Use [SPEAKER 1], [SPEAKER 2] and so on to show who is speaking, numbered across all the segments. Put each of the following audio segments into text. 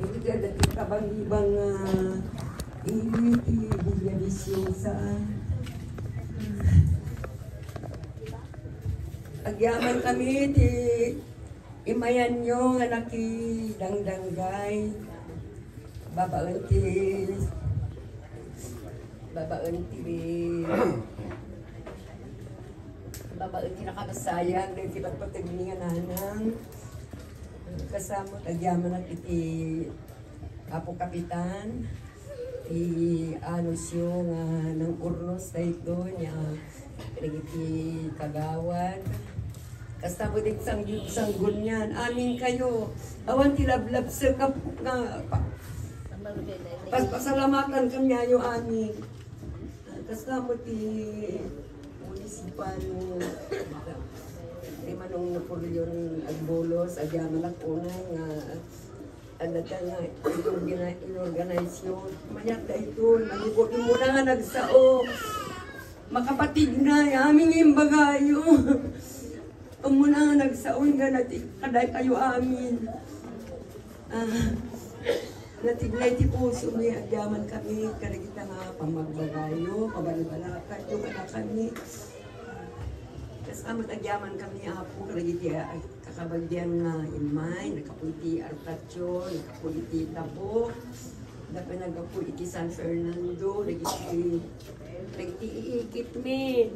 [SPEAKER 1] Dito kabang ibang iti Villa Viciosa. Agyaman kami di imayan nyo nga naki dangdanggay. Babaan ti nakakasayang na ipagpagtagningan nanang kasama agyaman at iti Apo Kapitan ti anusyo nga ng urnos na ito niya iti Kagawan kasama din sanggun niyan amin kayo awan tilablab sa pasalamatan kanya yung amin kasama ti municipal ni Manong Napoleon Agbolos, agyaman na unay nga adata nga inorganize yun. Manyak na ito, nalibot mo na nga nagsao. Makapatid na, aming yung bagayo. Mo na nga nagsao nga natin, kaday kayo amin. Natiglay ti puso may agyaman kami, karagita nga pamagbagayo, pabalibalakan, yung anak kami. Kasama agyaman kami apo, karagita kakabagyan na imay, nakapunti Artatio, nakapunti Tabo, dapat nagapunti San Fernando, nagiti iikit min.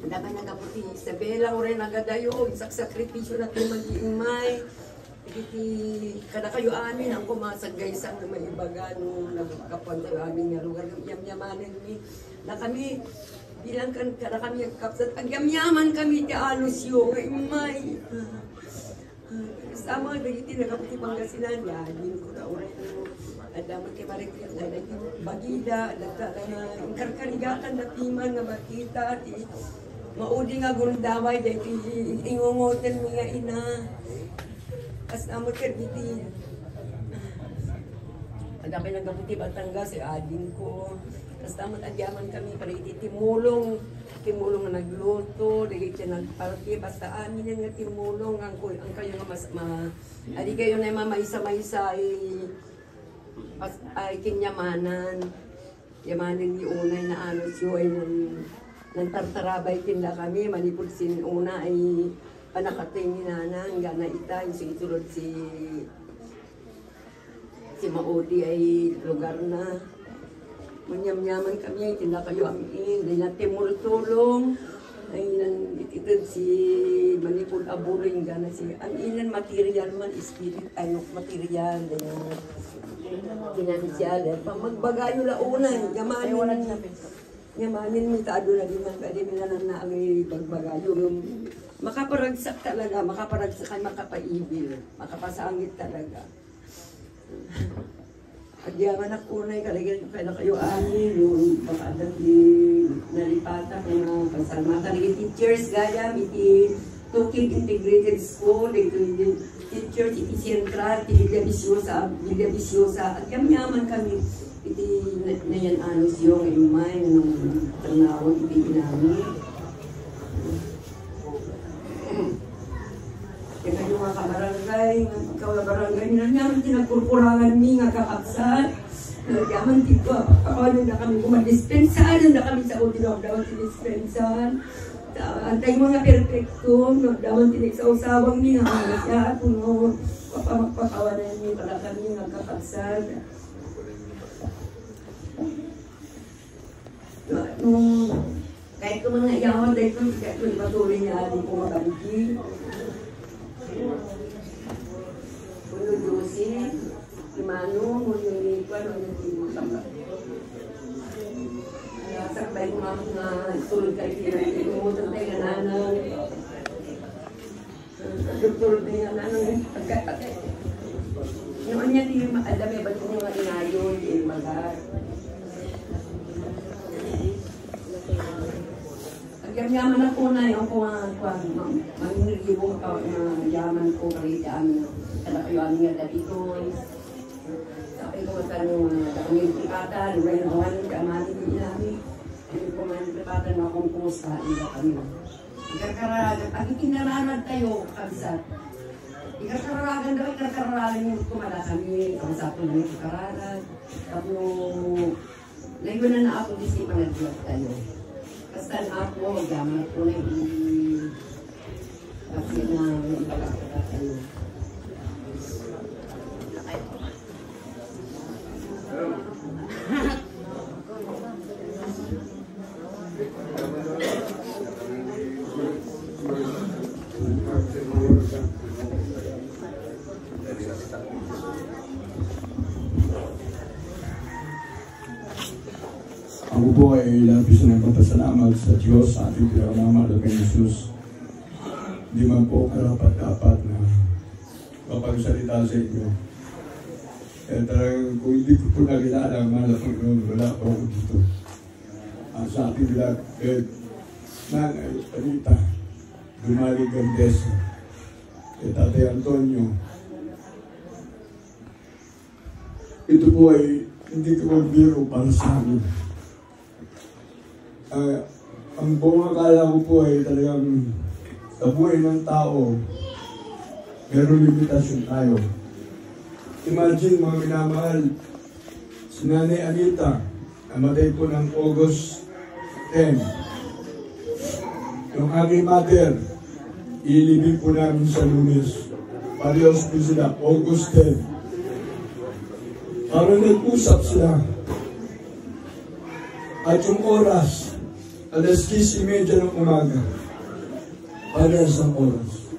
[SPEAKER 1] Dapat nagapunti Isabela, o rin nagadayo, isak sakripisyo natin mag-iimay. Iti kada kayo amin ang kumasagay sa may ibaga nung nagkapuan tayo amin nga lugar yam-yamanan ni na kami bilang kan kada kami kapsat ang yam-yaman kami ti alusyo may sama dagiti nagaputi Pangasinan din ko na oray ko adamot kay Marikil na bagida dagta na karkarigatan na timan nga makita ti maudi nga gundaway dati ingungoten mga ina. Kasama kerditi. Ada kay nagaputi Batangas si ading ko. Kasama agyaman kami para timulong nga nagluto, dili siya nagparty basta amin nga timulong ang kayo nga mas adi kayo na mamaisa-maisa ay kinyamanan. Yamanin ni unay na ano siyo ay nang tartarabay tinda kami manipod sin una ay panakating ni nanang gana ita yung sinitulod si Maudi ay lugar na manyam-nyaman kami ay tinda kayo amin dahil natin multulong ay ititid si Manipul Aburing gana si ang ilan material man spirit ano material dahil financial pang magbagayo la una yamanin mi taado na di man pwede mi na naami pagbagayo makaparagsak talaga, makaparagsak ay makapaibil, makapasangit talaga. Agyaman ako na kalagyan kaya kayo amin, yung pagkadang di nalipata kung pagsama kalagyan teachers gaya, iti Tukig Integrated School, ito yung teachers, iti Sentral, iti Villa Viciosa, at yaman kami, iti nayan anos yung imay, nung tanawag iti namin. Kaya yung mga kabarangay, ikaw na barangay, naman tinagkurkurangan mi nga kakapsat. Yaman dito, ano na kami kumadispensan, na kami sa Udinog daw tinispensan. Antay mga perfecto, daman tinig-sausawang mi nga siya, puno, papamagpakawanan mi para kami nga kakapsat. Kahit ko mga iyawan dito, kahit ko patuloy niya ating kumakabuki. Puno Josi, Imano, Puno Lipa, Puno Timutama. Sakbay ko mga tulog kay Pinagumutan tayo na nanang. Tulog tayo na nanang. Noon niya din alam eh, ba't ko mga inayon, magar. Yaman ako na yung manginigibong yaman ko kalita amin. Kala kayo amin nga dati ko. Sabi ko magkano kaming pripata, luway na kawan, kamanin ko namin. Hindi ko man pripata na akong kumusta. Hindi kami. Ang ikinaranan tayo, kabsat. Ikakaragan daw, ikakaragan yung kumala kami, ang sapon ng ikakaragan. Tapos, naiwanan na ako di siya panagbiyak tayo. Basta na ako, gamit ko na kasi na ibagakita tayo.
[SPEAKER 2] Ako po ay labis na nagpapasalamat sa Diyos, sa ating pinakamamahal na Jesus. Hindi man po karapat-dapat na mapagsalita sa inyo. Kaya talagang kung hindi ko po nakilala ang mahal na Panginoon, wala po ako dito. Sa ating lahat, Nanay Anita, Dumali Gandesa, Tatay Antonio. Ito po ay hindi ko magbiro para sa amin. Ang buong akala ko po ay talagang sa buhay ng tao, meron limitasyon tayo. Imagine mga minamahal, si Nanay Anita, namatay po ng August 10. Yung aking mother, ilibig po namin sa Lunes. Parehas po sila, August 10. Parang nag-usap sila. At yung oras, alas 10:30 ng umaga. Parehas ang oras.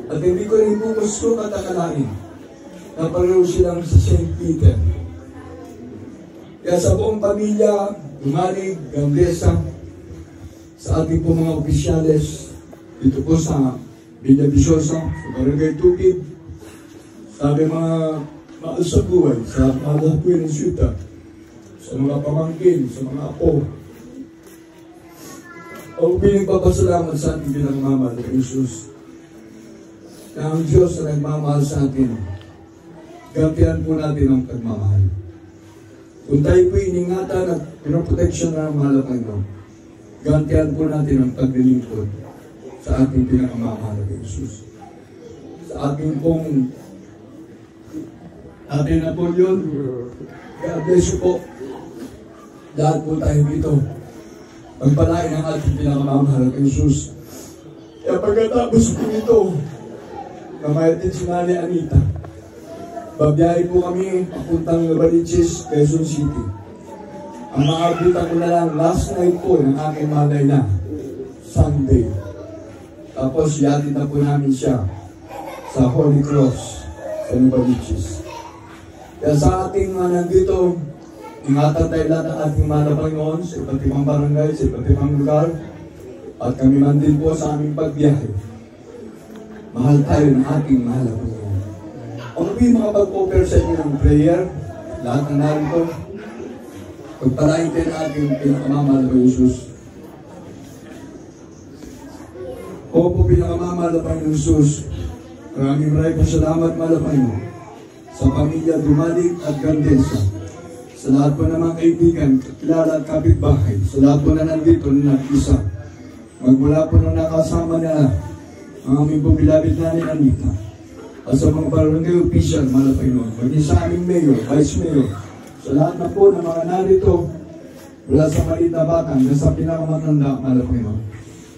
[SPEAKER 2] At hindi ko rin po gusto katakalain na pareho silang sa St. Peter. Kaya sa buong pamilya, Dumalig, Gandesa, sa ating po mga opisyales, dito po sa Villa Visosa, sa Barangay Tukid, sa aming mga mahal sa buhay, sa mga po ng siyuta, sa mga pamangkin, sa mga apo. Ako pinagpapasalamat sa ating pinagmamahal ng Jesus. Na ang Diyos na nagmamahal sa atin, gantihan po natin ang pagmamahal. Kung tayo po iningatan at pinoproteksyon na ang mahal ng Panginoon, gantihan po natin ang paglilingkod sa ating pinakamamahal ng Jesus. Sa ating pong Ate Napoleon, God bless you po. Lahat po tayo dito. Pagpalain ang ating pinakamamahal ng Jesus. Kaya pagkatapos po ito, namayatin si Nanay Anita, babiyahe po kami papuntang Novaliches, Quezon City. Ang maabutan ko na lang last night po ng aking malay na Sunday. Tapos yatid na po namin siya sa Holy Cross sa Novaliches. Kaya sa ating mga nandito, ingatan tayo lahat ng ating mahal na Panginoon sa iba't ibang barangay, sa iba't ibang lugar. At kami man din po sa aming pagbiyahe. Mahal tayo ng ating mahal na Panginoon. Ako po yung makapag-offer sa inyo ng prayer, lahat ng narito. Pagpalain tayo ng ating pinakamamahal na Jesus. O po pinakamamahal na Panginoon Jesus, maraming pasalamat mahal na Panginoon sa pamilya Dumalig at Gandesa, sa lahat po ng mga kaibigan, kakilala at kapitbahay, sa lahat po na nandito na nag-isa, magmula po nung nakasama na ang aming po bilabid na ni Anita, at sa mga barangay official, mahal na Panginoon, maging sa aming mayor, vice mayor, sa lahat na po ng mga narito, mula sa maliit na bata hanggang sa pinakamatanda, mahal na Panginoon.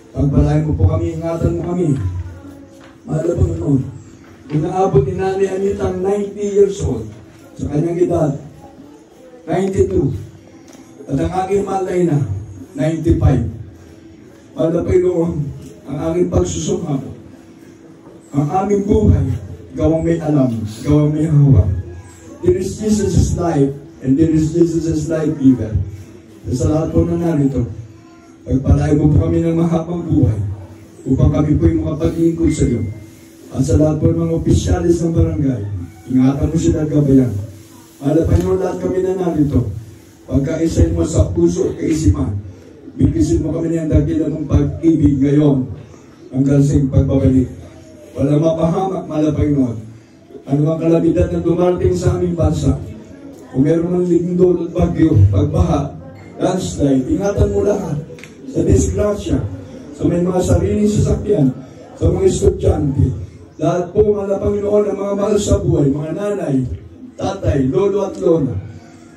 [SPEAKER 2] Pagpalain mo po kami, ingatan mo kami, mahal na Panginoon. Inaabot ni Nanay Anita ang 90 years old, sa kanyang edad, 92. At ang aking malay na, 95. Mahal na Panginoon, ang aking pagsusumap, ang aming buhay, gawang may alam, gawang may hawa. There is Jesus' life, and there is Jesus' life giver. Sa lahat po na narito, pagpalain mo po kami ng mahabang buhay, upang kami po yung makapag-iingkod sa iyo. At sa lahat po ng mga opisyalis ng barangay, ingatan mo sila gabayan. Mahal na Panginoon, lahat kami na narito, pagkaisahin mo sa puso at kaisipan, bigisin mo kami ng dakilan ng pag-ibig ngayon, hanggang sa pagbabalik. Walang mapahamak, mahal na Panginoon. Ano ang kalamidad na dumarating sa aming bansa? Kung meron ng lindol at bagyo, pagbaha, landslide, ingatan mo lahat sa disgrasya, sa may mga sariling sasakyan, sa mga estudyante, Lahat po, mga Panginoon, ng mga mahal sa buhay, mga nanay, tatay, lolo at lola,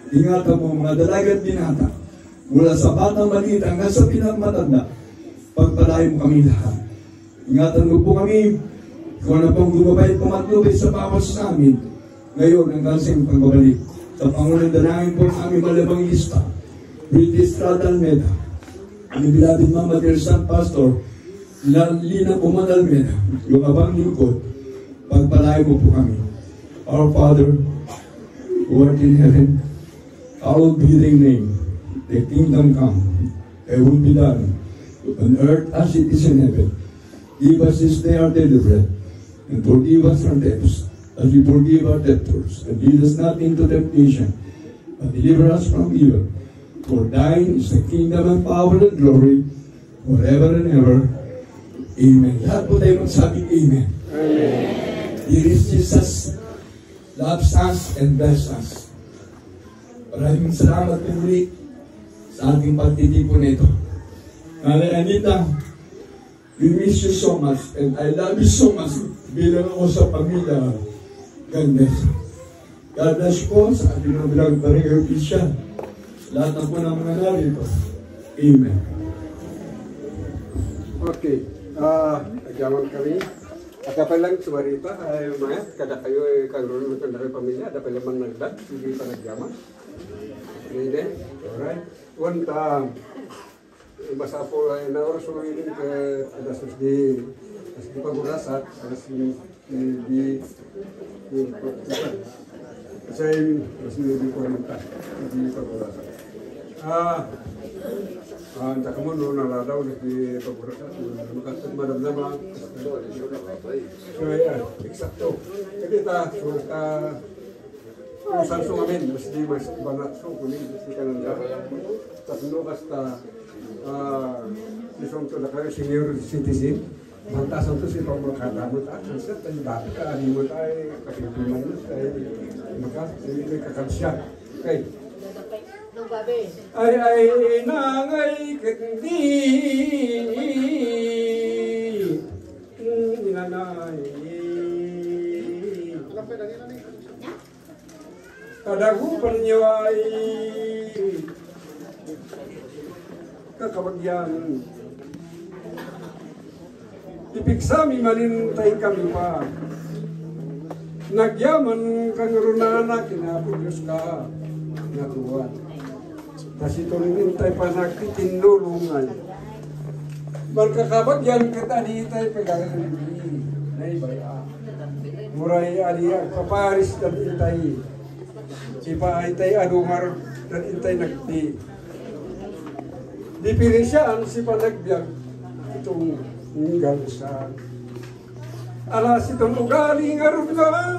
[SPEAKER 2] ingatan mo mga dalaga at binata, mula sa batang maliit hanggang sa pinakamatanda, pagpalain mo kami lahat. Ingatan mo po kami, kung ano pong gumabay at pumatnubay sa bawat sa amin, ngayon hanggang sa iyong pagbabalik. Sa Pangunan dalangin po ang aming malabang lista, British Estrada Almeida, ang beloved Mama Dear San Pastor, Lina Uman Almeida, yung abang lingkod, pagpalain mo po kami. Our Father, who art in heaven, hallowed be thy name. Thy kingdom come, thy will be done, on earth as it is in heaven. Give us this day our daily bread, and forgive us our debts, as we forgive our debtors. And lead us not into temptation, but deliver us from evil. For thine is the kingdom and power and glory, forever and ever. Amen. Lahat po tayo magsabing Amen. Amen. Dear Jesus, loves us and bless us. Maraming salamat po muli sa ating pagtitipon nito. Nanay Anita, we miss you so much and I love you so much bilang ako sa pamilya Gandesa. God bless po sa ating mga bilang barangay official. Lahat na po ng mga narito. Amen.
[SPEAKER 3] Okay. Agyaman kami. Ada pa lang sumarita, Maya, kada kayo karoon ng kandang pamilya, ada pa lamang nagdag, hindi pa nagyaman. Hindi, alright. Wanta, basa po ay naoras ko ngayon ke adas di pagurasat, adas di saya di kuarenta di pagurasat. Entah kamu nuna ladau di pagurasat, makasih madam nama. So ya, eksakto. Jadi ta suka Samsung amin, mesti banyak so kuning mesti kanan dah. Tapi no basta isong to na kayo senior citizen. Mantas itu si pemberkatan muta, saya terlibat ke animut ay kakipunan ay maka ini kekansian. Okay. Ay nangay kendi nanay kadagu penyewai kakabagyan ipiksami malintay kami pa nagyaman kang runana kinapuyos ka natuwan tas ito nintay pa nagtitinulungan magkakabagyan kita ditay pegangan naibaya muray aliya paparis dan intay ipa itay adumar dan intay nagti dipirisyaan si panagbiag itong galsan alas itong ugali nga rugan